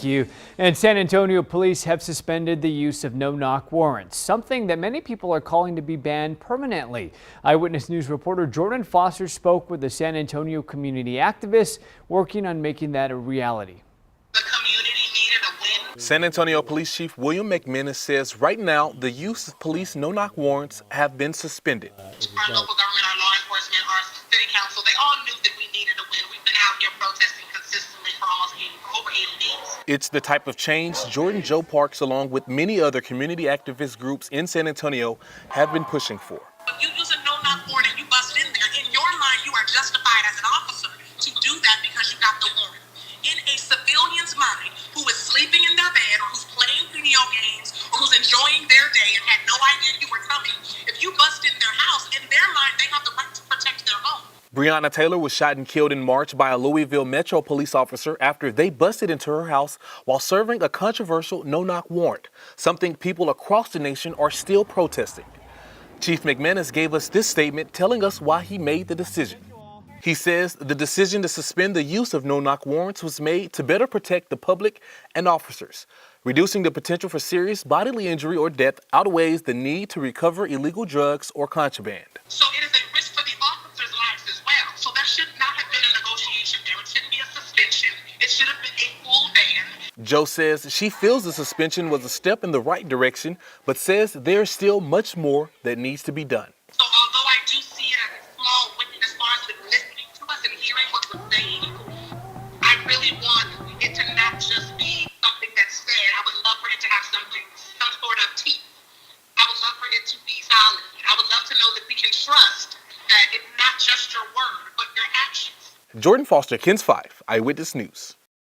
you. And San Antonio police have suspended the use of no-knock warrants, something that many people are calling to be banned permanently. Eyewitness News reporter Jordan Foster spoke with the San Antonio community activists working on making that a reality. The community needed a win. San Antonio Police Chief William McManus says right now the use of police no-knock warrants have been suspended. Our local government, our law enforcement, our city council, they all knew that we needed a win. We've been out here protesting consistently for over 80 days. It's the type of change Jordan Joe Parks, along with many other community activist groups in San Antonio, have been pushing for. If you use a no-knock warrant and you bust in there, in your mind you are justified as an officer to do that because you got the warrant. In a civilian's mind who is sleeping in their bed or who's playing video games or who's enjoying their day and had no idea you were coming, if you bust in their house, in their mind they have the right to protect their home. Breonna Taylor was shot and killed in March by a Louisville Metro police officer after they busted into her house while serving a controversial no-knock warrant, something people across the nation are still protesting. Chief McManus gave us this statement telling us why he made the decision. He says the decision to suspend the use of no-knock warrants was made to better protect the public and officers. Reducing the potential for serious bodily injury or death outweighs the need to recover illegal drugs or contraband. So it is a risk for the officers' lives as well. So that should not have been a negotiation there. It shouldn't be a suspension. It should have been a full ban. Joe says she feels the suspension was a step in the right direction, but says there's still much more that needs to be done. So although I do see it as a small win as far as with listening to us and hearing what we're saying, I really want it to not just be something that's said. I would love for it to have some sort of teeth. I would love for it to be solid. I would love to know that we can trust that it's not just your word, but your actions. Jordan Foster, KENS 5, Eyewitness News.